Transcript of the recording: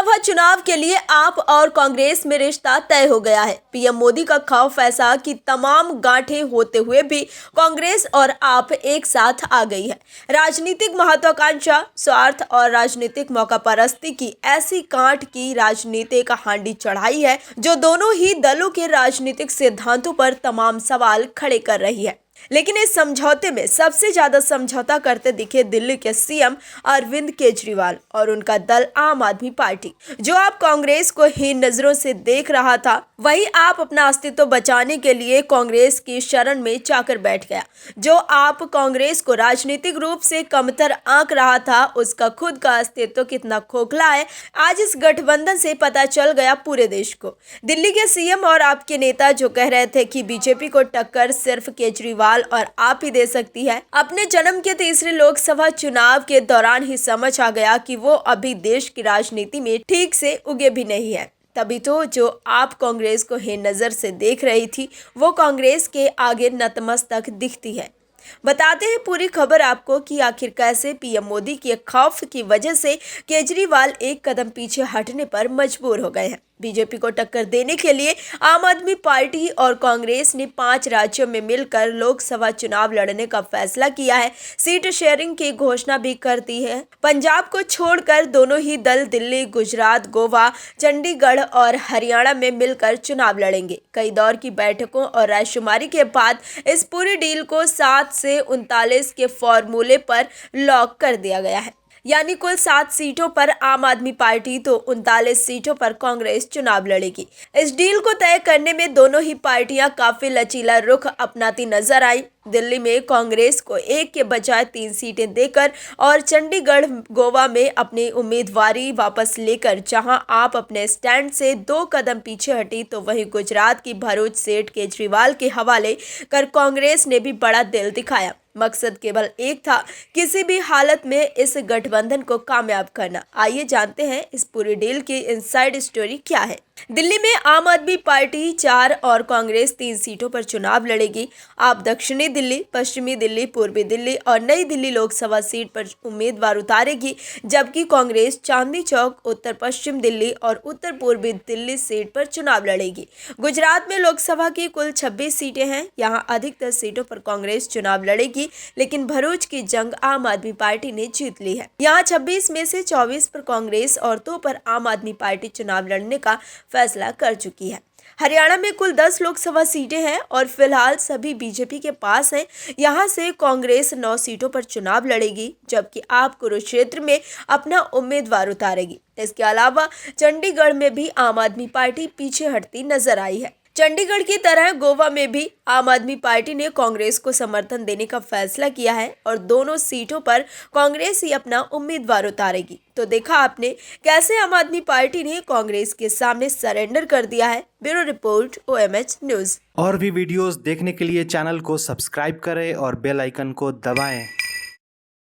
लोकसभा चुनाव के लिए आप और कांग्रेस में रिश्ता तय हो गया है। पीएम मोदी का खौफ ऐसा कि तमाम गांठें होते हुए भी कांग्रेस और आप एक साथ आ गई है। राजनीतिक महत्वाकांक्षा, स्वार्थ और राजनीतिक मौकापरस्ती की ऐसी गांठ की राजनीति का हांडी चढ़ाई है जो दोनों ही दलों के राजनीतिक सिद्धांतों पर तमाम सवाल खड़े कर रही है। लेकिन इस समझौते में सबसे ज्यादा समझौता करते दिखे दिल्ली के सीएम अरविंद केजरीवाल और उनका दल आम आदमी पार्टी। जो आप कांग्रेस को हीन नजरों से देख रहा था, वही आप अपना अस्तित्व बचाने के लिए कांग्रेस की शरण में जाकर बैठ गया। जो आप कांग्रेस को राजनीतिक रूप से कमतर आंक रहा था, उसका खुद का अस्तित्व कितना खोखला है, आज इस गठबंधन से पता चल गया पूरे देश को। दिल्ली के सीएम और आपके नेता जो कह रहे थे कि बीजेपी को टक्कर सिर्फ केजरीवाल और आप ही दे सकती है, अपने जन्म के तीसरे लोकसभा चुनाव के दौरान ही समझ आ गया कि वो अभी देश की राजनीति में ठीक से उगे भी नहीं है। तभी तो जो आप कांग्रेस को हीन नजर से देख रही थी, वो कांग्रेस के आगे नतमस्तक दिखती है। बताते हैं पूरी खबर आपको कि आखिर कैसे पीएम मोदी के खौफ की वजह से केजरीवाल एक कदम पीछे हटने पर मजबूर हो गए हैं। बीजेपी को टक्कर देने के लिए आम आदमी पार्टी और कांग्रेस ने 5 राज्यों में मिलकर लोकसभा चुनाव लड़ने का फैसला किया है। सीट शेयरिंग की घोषणा भी कर दी है। पंजाब को छोड़कर दोनों ही दल दिल्ली, गुजरात, गोवा, चंडीगढ़ और हरियाणा में मिलकर चुनाव लड़ेंगे। कई दौर की बैठकों और रायशुमारी के बाद इस पूरी डील को 7 से 39 के फॉर्मूले पर लॉक कर दिया गया है। यानी कुल 7 सीटों पर आम आदमी पार्टी तो 39 सीटों पर कांग्रेस चुनाव लड़ेगी। इस डील को तय करने में दोनों ही पार्टियां काफी लचीला रुख अपनाती नजर आई। दिल्ली में कांग्रेस को 1 के बजाय 3 सीटें देकर और चंडीगढ़, गोवा में अपनी उम्मीदवारी वापस लेकर जहां आप अपने स्टैंड से 2 कदम पीछे हटी, तो वहीं गुजरात की भरूच सीट केजरीवाल के हवाले कर कांग्रेस ने भी बड़ा दिल दिखाया। मकसद केवल एक था, किसी भी हालत में इस गठबंधन को कामयाब करना। आइए जानते हैं इस पूरी डील की इनसाइड स्टोरी क्या है। दिल्ली में आम आदमी पार्टी 4 और कांग्रेस 3 सीटों पर चुनाव लड़ेगी। आप दक्षिणी दिल्ली, पश्चिमी दिल्ली, पूर्वी दिल्ली और नई दिल्ली लोकसभा सीट पर उम्मीदवार उतारेगी, जबकि कांग्रेस चांदनी चौक, उत्तर पश्चिम दिल्ली और उत्तर पूर्वी दिल्ली सीट पर चुनाव लड़ेगी। गुजरात में लोकसभा की कुल 26 सीटें हैं। यहाँ अधिकतर सीटों पर कांग्रेस चुनाव लड़ेगी, लेकिन भरूच की जंग आम आदमी पार्टी ने जीत ली है। यहाँ 26 में से 24 पर कांग्रेस और 2 पर आम आदमी पार्टी चुनाव लड़ने का फैसला कर चुकी है। हरियाणा में कुल 10 लोकसभा सीटें हैं और फिलहाल सभी बीजेपी के पास हैं। यहां से कांग्रेस 9 सीटों पर चुनाव लड़ेगी, जबकि आप कुरुक्षेत्र में अपना उम्मीदवार उतारेगी। इसके अलावा चंडीगढ़ में भी आम आदमी पार्टी पीछे हटती नजर आई है। चंडीगढ़ की तरह गोवा में भी आम आदमी पार्टी ने कांग्रेस को समर्थन देने का फैसला किया है और दोनों सीटों पर कांग्रेस ही अपना उम्मीदवार उतारेगी। तो देखा आपने कैसे आम आदमी पार्टी ने कांग्रेस के सामने सरेंडर कर दिया है। Bureau report, OMH news. और भी वीडियोस देखने के लिए चैनल को सब्सक्राइब करें और बेल आइकन को दबाएं।